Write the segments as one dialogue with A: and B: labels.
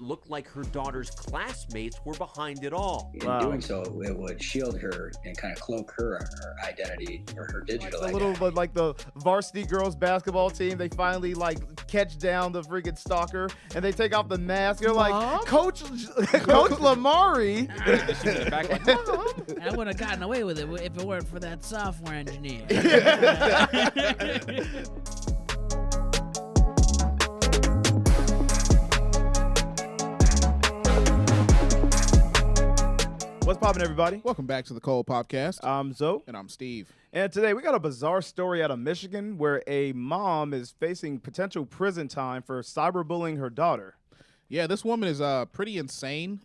A: looked like her daughter's classmates were behind it all.
B: In doing so, it would shield her and kind of cloak her identity or her digital
C: like
B: identity.
C: like the varsity girls basketball team, they finally like catch down the freaking stalker and they take off the mask. They're like, Coach Lamari.
D: I would have gotten away with it if it weren't for that software engineer.
C: What's poppin', everybody?
E: Welcome back to the Cole Podcast.
C: I'm Zoe.
E: And I'm Steve.
C: And today we got a bizarre story out of Michigan where a mom is facing potential prison time for cyberbullying her daughter.
E: Yeah, this woman is pretty insane.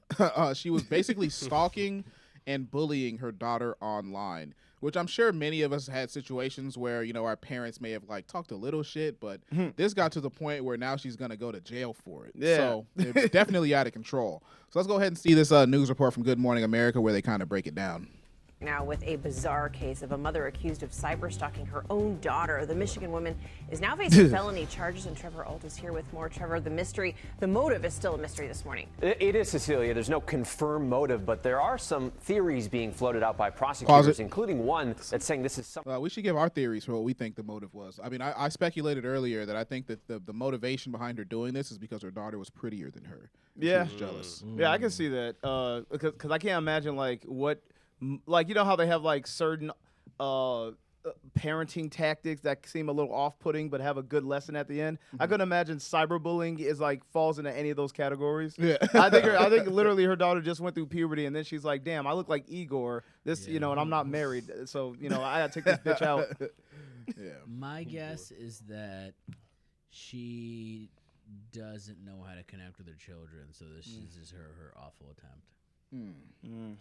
E: She was basically stalking and bullying her daughter online, which I'm sure many of us had situations where, you know, our parents may have like talked a little shit, but this got to the point where now she's going to go to jail for it.
C: Yeah.
E: So it's definitely out of control. So let's go ahead and see this news report from Good Morning America where they kind of break it down.
F: Now, with a bizarre case of a mother accused of cyber-stalking her own daughter, the Michigan woman is now facing felony charges, and Trevor Alt is here with more. Trevor, the motive is still a mystery this morning.
G: It is, Cecilia. There's no confirmed motive, but there are some theories being floated out by prosecutors, including one that's saying this is something.
E: We should give our theories for what we think the motive was. I mean, I speculated earlier that I think that the motivation behind her doing this is because her daughter was pretty than her.
C: Yeah.
E: She was jealous.
C: Yeah, I can see that. Because I can't imagine like what. Like, you know how they have like certain parenting tactics that seem a little off-putting but have a good lesson at the end. I couldn't imagine cyberbullying is like falls into any of those categories.
E: Yeah.
C: I think literally her daughter just went through puberty and then she's like, damn, I look like Igor. You know, and I'm not married, so you know I gotta take this bitch out.
E: Yeah.
D: My guess is that she doesn't know how to connect with her children, so this is just her awful attempt.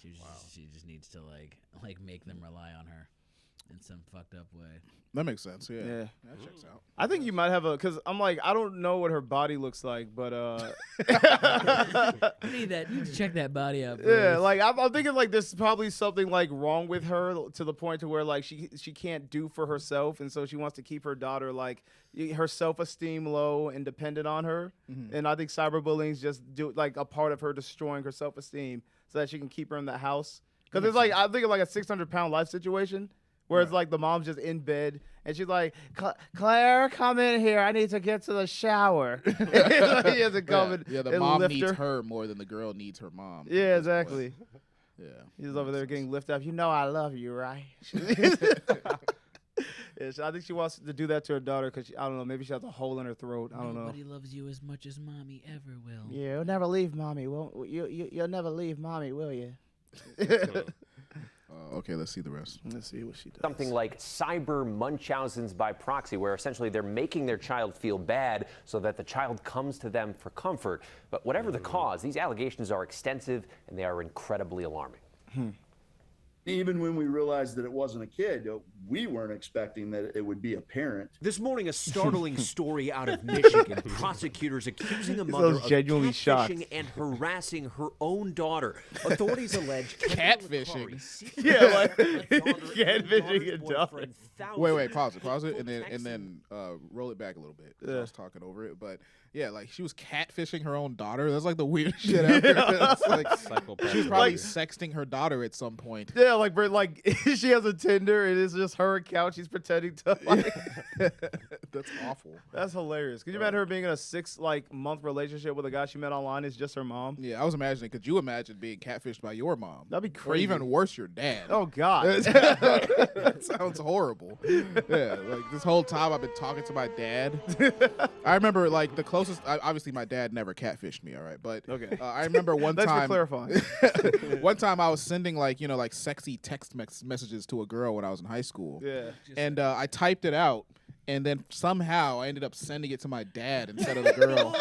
D: She just needs to like make them rely on her in some fucked up way.
E: That makes sense. Yeah. That checks out.
C: I think you might have because I'm like, I don't know what her body looks like, but
D: You need to check that body out.
C: yeah, like I'm thinking like there's probably something like wrong with her to the point to where like she can't do for herself, and so she wants to keep her daughter like her self-esteem low and dependent on her. And I think cyberbullying is just like a part of her destroying her self-esteem so that she can keep her in the house. Because it's like I'm thinking like a 600-pound life situation. Where it's like the mom's just in bed and she's like, Claire, come in here. I need to get to the shower. He has to come and
E: the mom
C: lift
E: needs her more than the girl needs her mom.
C: Yeah, exactly.
E: Yeah.
C: He's over there getting lifted up. You know I love you, right? I think she wants to do that to her daughter because, I don't know, maybe she has a hole in her throat. I don't know.
D: Nobody loves you as much as mommy ever will.
C: Yeah, you'll never leave mommy. You'll never leave mommy, will you?
E: Okay, let's see the rest.
C: Let's see what she does.
G: Something like cyber Munchausen's by proxy, where essentially they're making their child feel bad so that the child comes to them for comfort. But whatever the cause, these allegations are extensive and they are incredibly alarming.
H: Even when we realized that it wasn't a kid, we weren't expecting that it would be a parent.
A: This morning, a startling story out of Michigan. Prosecutors accusing a mother of
C: genuinely
A: catfishing and harassing her own daughter. Authorities allege
E: Catfishing.
C: Yeah, like catfishing a daughter.
E: Wait, pause it, and then roll it back a little bit. I was talking over it, but yeah, like she was catfishing her own daughter. That's like the weirdest shit ever. It's like she was probably sexting her daughter at some point.
C: Yeah, like she has a Tinder and it's just her account. She's pretending to like.
E: That's awful.
C: That's hilarious. Could you imagine her being in a 6-month relationship with a guy she met online? It's just her mom.
E: Yeah, I was imagining. Could you imagine being catfished by your mom?
C: That'd be crazy.
E: Or even worse, your dad.
C: Oh God,
E: that sounds horrible. Yeah, like this whole time I've been talking to my dad. I remember like the closest. Obviously, my dad never catfished me. All right, but
C: okay.
E: I remember one
C: Thanks
E: time.
C: for clarifying.
E: One time I was sending like sexy text messages to a girl when I was in high school.
C: Yeah.
E: And I typed it out. And then somehow I ended up sending it to my dad instead of the girl.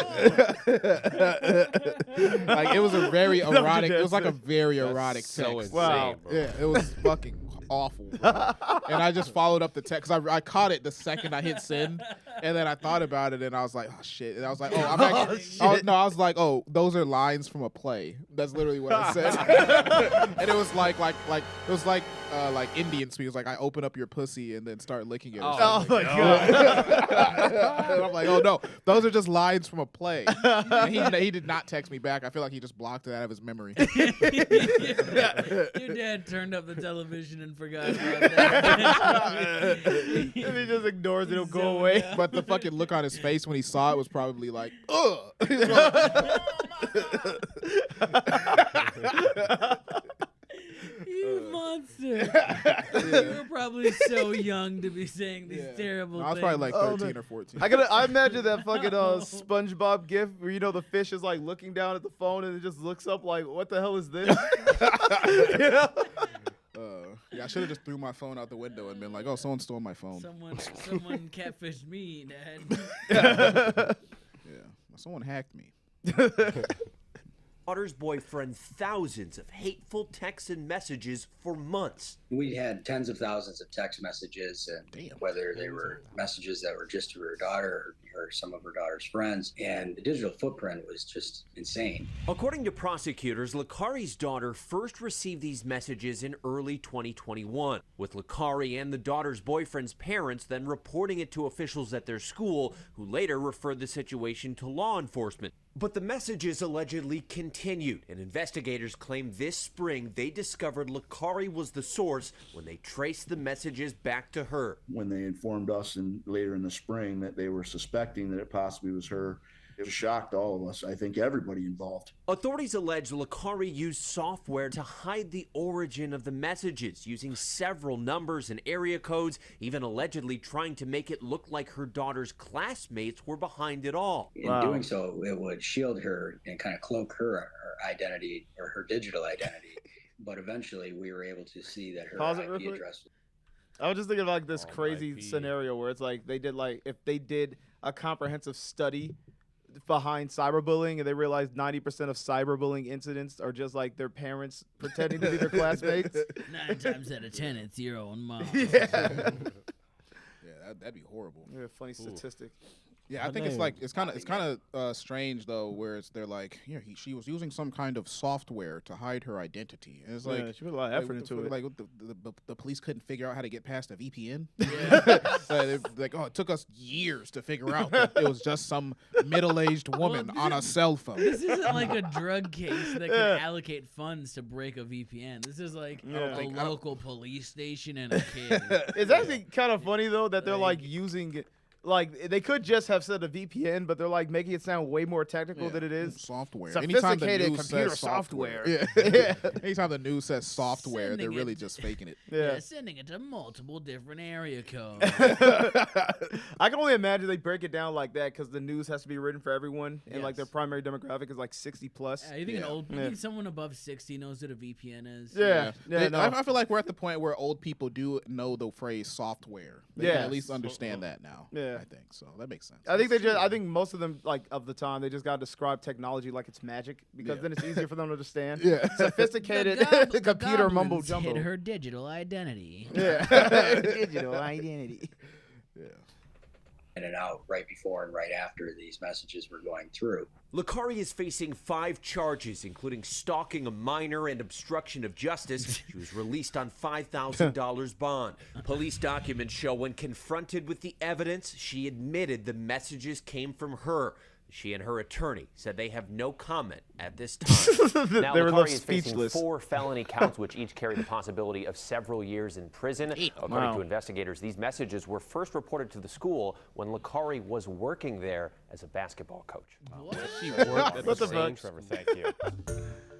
E: Like it was a very erotic. It was like a very erotic text.
C: Wow.
E: Yeah, it was fucking awful, bro. And I just followed up the text. I caught it the second I hit send, and then I thought about it, and I was like, oh shit. And I was like, oh, I'm actually, I was like, oh, those are lines from a play. That's literally what I said. And it was like Indian speak. It was like, I open up your pussy and then start licking it.
C: Oh my god.
E: And I'm like, oh no, those are just lines from a play. And he did not text me back. I feel like he just blocked it out of his memory.
D: Your dad turned up the television and forgot about that.
C: If he just ignores it, it'll go away.
E: But the fucking look on his face when he saw it was probably like, ugh.
D: You monster. You were probably so young to be saying these terrible
E: No, I was
D: things.
E: probably like 13 or 14.
C: I imagine that fucking SpongeBob gif where you know the fish is like looking down at the phone and it just looks up like, what the hell is this? You know?
E: Yeah, I should have just threw my phone out the window and been like, oh, someone stole my phone.
D: Someone catfished me, Dad.
E: Yeah, someone hacked me.
A: Daughter's boyfriend thousands of hateful texts and messages for months.
B: We had tens of thousands of text messages, and whether they were messages that were just to her daughter or some of her daughter's friends, and the digital footprint was just insane.
A: According to prosecutors, Licari's daughter first received these messages in early 2021, with Licari and the daughter's boyfriend's parents then reporting it to officials at their school, who later referred the situation to law enforcement. But the messages allegedly continued, and investigators claim this spring they discovered Licari was the source when they traced the messages back to her.
H: When they informed us later in the spring that they were suspecting that it possibly was her, it shocked all of us. I think everybody involved.
A: Authorities allege Licari used software to hide the origin of the messages, using several numbers and area codes, even allegedly trying to make it look like her daughter's classmates were behind it all.
B: In doing so, it would shield her and kind of cloak her identity or her digital identity. But eventually, we were able to see that her IP address.
C: I was just thinking of like this crazy scenario where it's like if they did a comprehensive study behind cyberbullying and they realized 90% of cyberbullying incidents are just like their parents pretending to be their classmates.
D: 9 times out of 10, it's your own mom.
C: Yeah,
E: that'd be horrible.
C: Yeah, funny statistic.
E: Yeah, I think it's kind of strange though, where they're like, she was using some kind of software to hide her identity, and it's like
C: she put a lot of effort into it.
E: Like the police couldn't figure out how to get past a VPN. Yeah. Like, oh, it took us years to figure out that it was just some middle-aged woman on a cell phone.
D: This isn't like a drug case that can allocate funds to break a VPN. This is like a local police station and a kid.
C: It's actually kind of funny though that they're like using. Like, they could just have said a VPN, but they're, like, making it sound way more technical than it is.
E: Software.
C: Sophisticated computer software.
E: Yeah. Anytime the news says software, they're really just faking it.
D: Yeah, sending it to multiple different area codes.
C: I can only imagine they break it down like that because the news has to be written for everyone, and, like, their primary demographic is, like, 60+.
D: Yeah, you think someone above 60 knows what a VPN is?
C: Yeah.
E: I feel like we're at the point where old people do know the phrase software. They can at least understand that now.
C: Yeah.
E: I think so. That makes sense.
C: I think most of them, like, of the time, they just got to describe technology like it's magic because then it's easier for them to understand. Yeah. Sophisticated computer mumbo jumbo.
D: Hid her digital identity.
C: Yeah. Digital identity.
E: Yeah.
B: In and out right before and right after these messages were going through.
A: Licari is facing 5 charges, including stalking a minor and obstruction of justice. She was released on $5,000 bond. Police documents show when confronted with the evidence, she admitted the messages came from her. She and her attorney said they have no comment at this time.
G: Now, Licari is facing 4 felony counts, which each carry the possibility of several years in prison. According to investigators, these messages were first reported to the school when Licari was working there as a basketball coach.
E: She worked at
C: the fuck?
G: Trevor, thank you.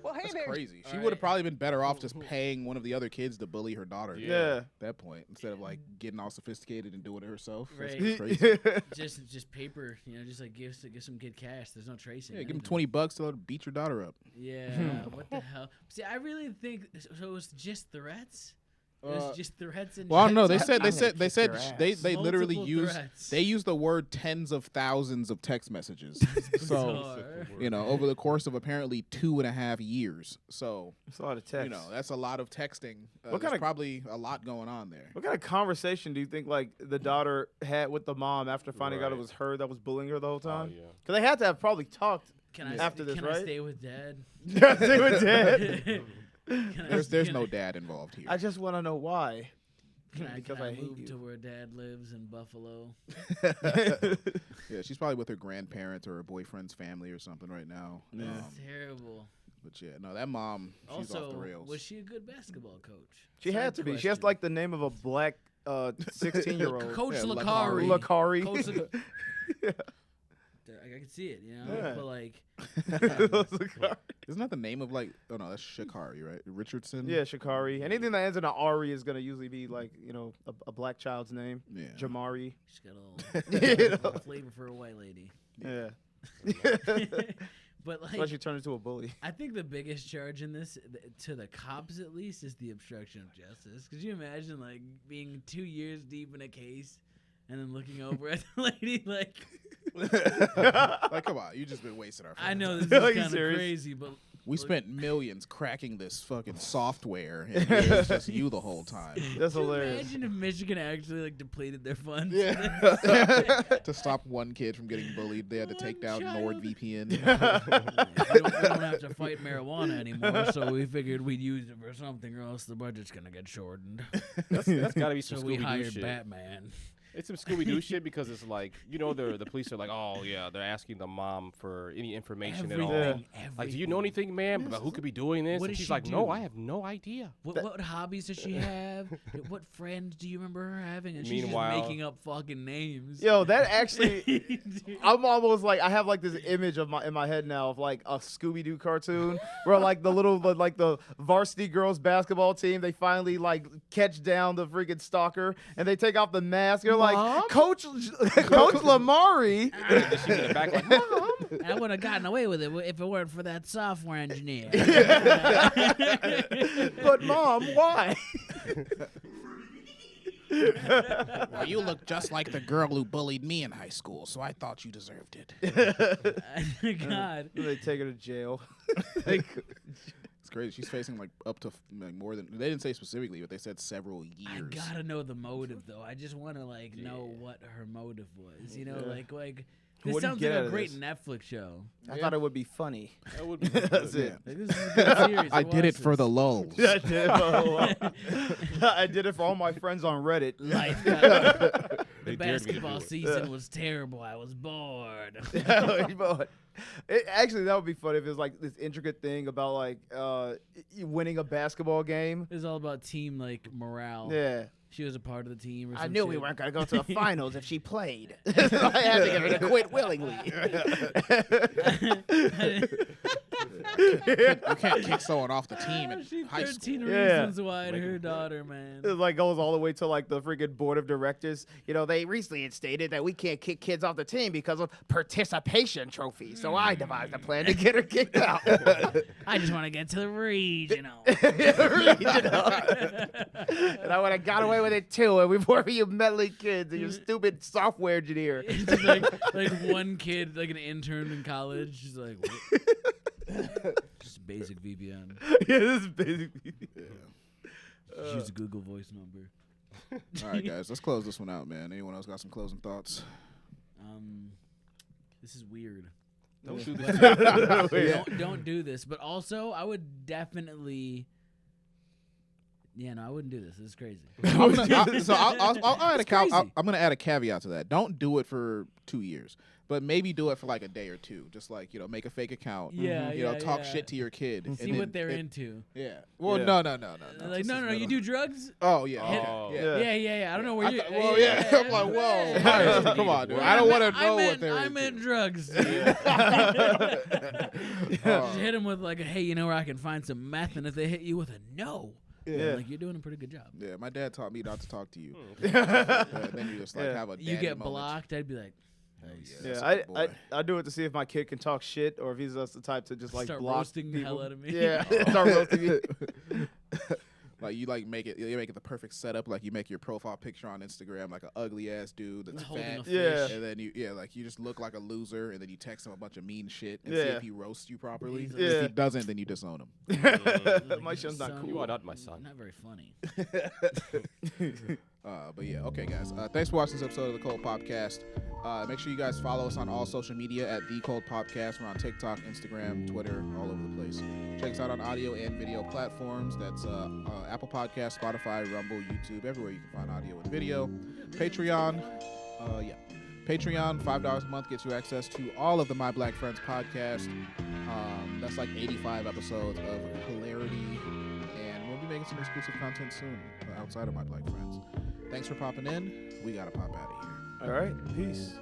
I: Well, hey,
E: that's crazy. She would have probably been better off just paying one of the other kids to bully her daughter.
C: Yeah.
E: At that point, instead of like getting all sophisticated and doing it herself.
D: Right.
E: That's crazy.
D: just paper, just like give some good cash. There's no tracing.
E: Yeah, give him $20 to beat your daughter up.
D: Yeah. What the hell? See, I really think so. It was just threats. It was just threats and.
E: Well, no, they
C: I'm gonna
E: said
C: kick your ass.
E: they literally
D: Multiple
E: use
D: threats.
E: they use the word tens of thousands of text messages. So over the course of apparently 2.5 years. So
C: It's a lot of text.
E: that's a lot of texting.
C: What
E: There's
C: kinda-
E: probably a lot going on there.
C: What kind of conversation do you think like the daughter had with the mom after finding out it was her that was bullying her the whole time?
I: yeah.
C: Because they had to have probably talked
D: Can I
C: after this,
D: can
C: right?
D: I stay with Dad?
C: Stay with Dad.
E: There's
D: can
E: no
D: I-
E: dad involved here.
C: I just want to know why.
D: Can I
C: Because I hate
D: move
C: you.
D: to where Dad lives in Buffalo?
E: Yeah, she's probably with her grandparents or her boyfriend's family or something right now.
C: Yeah.
D: That's terrible.
E: But yeah, no, that mom, she's off
D: Also,
E: the rails.
D: was she a good basketball coach?
C: She had to be. She has like the name of a black 16-year-old.
D: Coach
E: Yeah,
D: Licari.
C: Licari.
D: Coach I can see it,
C: Yeah.
D: but like,
C: Licari.
E: Isn't that the name of like? Oh no, that's Shikari, right? Richardson.
C: Yeah, Shikari. Anything that ends in an Ari is gonna usually be like a black child's name.
E: Yeah.
C: Jamari.
D: she's got a little flavor for a white lady.
C: Yeah.
D: But like,
C: Unless you turn into a bully.
D: I think the biggest charge in this, to the cops at least, is the obstruction of justice. Could you imagine like being 2 years deep in a case and then looking over at the lady like?
E: Like, come on, you just been wasting our.
D: I know
E: time.
D: this
C: Are
D: is
C: you
D: kind of
C: serious?
D: crazy, but
E: We spent millions cracking this fucking software, and it was just you the whole time.
C: That's
D: could you
C: hilarious.
D: imagine if Michigan actually like depleted their funds?
E: To stop one kid from getting bullied, they had to take down
D: One child.
E: NordVPN.
D: we don't have to fight marijuana anymore, so we figured we'd use it for something, or else the budget's gonna get shortened.
I: That's got to be some
D: So we
I: Scooby-Doo
D: hired
I: shit.
D: Batman.
I: It's some Scooby-Doo shit because it's like, the police are like, oh, yeah, they're asking the mom for any information at all.
D: Everything.
I: Like, do you know anything, ma'am, about who could be doing this?
D: What
I: And
D: does
I: she's
D: she
I: like, no,
D: do?
I: I have no idea.
D: What hobbies does she have? What friends do you remember her having? And she's
I: Meanwhile-
D: just making up fucking names.
C: Yo, that actually, I'm almost like I have like this image of in my head now of like a Scooby-Doo cartoon where like the varsity girls basketball team, they finally like catch down the freaking stalker and they take off the mask. You're like, Coach Lamari.
I: She's in the back like, Mom.
D: I would have gotten away with it if it weren't for that software engineer.
C: But Mom, why?
E: Well, you look just like the girl who bullied me in high school, so I thought you deserved it.
D: God.
C: They take her to jail.
E: It's crazy. She's facing like up to like more than they didn't say specifically, but they said several years.
D: I gotta know the motive though. I just want to like know what her motive was. You know, like this
C: What do you
D: sounds
C: get
D: like
C: out
D: a
C: of
D: great
C: this?
D: Netflix show.
C: I thought it would be funny.
I: That would be
C: That's it.
D: Like, this is a good series.
E: I did it for the lulz.
C: I did it for I did it for all my friends on Reddit.
D: Life. The
I: They dared me to
D: basketball
I: do it.
D: season was terrible. I was bored.
C: Actually, that would be funny if it was like this intricate thing about like winning a basketball game.
D: It was all about team like morale.
C: Yeah.
D: She was a part of the team. Or
C: I
D: some
C: knew we
D: shit.
C: weren't going to go to the finals if she played. I had to get her to quit willingly.
E: You can't kick someone off the team in
D: She
E: high
D: 13
E: school.
C: Yeah.
D: reasons why to her daughter, man.
C: It like goes all the way to like the freaking board of directors. You know, they recently stated that we can't kick kids off the team because of participation trophies. So I devised a plan to get her kicked out.
D: I just want to get to the regional.
C: And I would have got away with it too. And before you meddling kids and your stupid software engineer.
D: It's just like one kid, like an intern in college. She's like, what? Just basic VPN.
C: Yeah, this is basically.
D: Just use a Google Voice number.
E: All right, guys, let's close this one out, man. Anyone else got some closing thoughts?
D: This is weird.
I: Don't do this.
D: Don't do this. But also, I would definitely. Yeah, no, I wouldn't do this. This is crazy.
E: I'm gonna add a caveat to that. Don't do it for 2 years, but maybe do it for like a day or two. Just like make a fake account.
D: Yeah,
E: talk
D: yeah.
E: shit to your kid. and
D: See
E: then
D: what they're into.
E: Yeah. Well,
C: Yeah.
E: no.
D: Like, no, you do drugs?
E: Oh yeah.
I: Oh.
D: Yeah. I don't know where you.
E: Well, yeah. I'm like, whoa. Come on, dude. I don't want to know what they're
D: I
E: into.
D: meant drugs. Dude. Just hit him with like, hey, you know where I can find some meth, and if they hit you with a no,
C: Yeah.
D: like you're doing a pretty good job.
E: Yeah, my dad taught me not to talk to you. Then you just like
C: Yeah.
E: have a
D: You
E: daddy
D: get
E: moment.
D: blocked, I'd be like,
C: Yeah,
E: that's a good boy.
C: I do it to see if my kid can talk shit or if he's just the type to just like
D: start
C: block
D: roasting the
C: people.
D: hell out of me.
C: Yeah, start roasting you.
E: Like you make it the perfect setup. Like you make your profile picture on Instagram like an ugly ass dude that's
D: Holding
E: fat.
D: a fish.
E: And then you just look like a loser, and then you text him a bunch of mean shit and see if he roasts you properly.
C: Yeah.
E: If he doesn't, then you disown him.
C: My son's not cool.
I: You are not my son.
D: Not very funny.
E: But yeah, okay, guys. Thanks for watching this episode of the Cold Podcast. Make sure you guys follow us on all social media at The Cold Podcast. We're on TikTok, Instagram, Twitter, all over the place. Check us out on audio and video platforms. That's Apple Podcasts, Spotify, Rumble, YouTube, everywhere you can find audio and video. Patreon, Patreon, $5 a month gets you access to all of the My Black Friends podcast. That's like 85 episodes of hilarity, and we'll be making some exclusive content soon outside of My Black Friends. Thanks for popping in. We gotta pop out of here.
C: All right. Peace.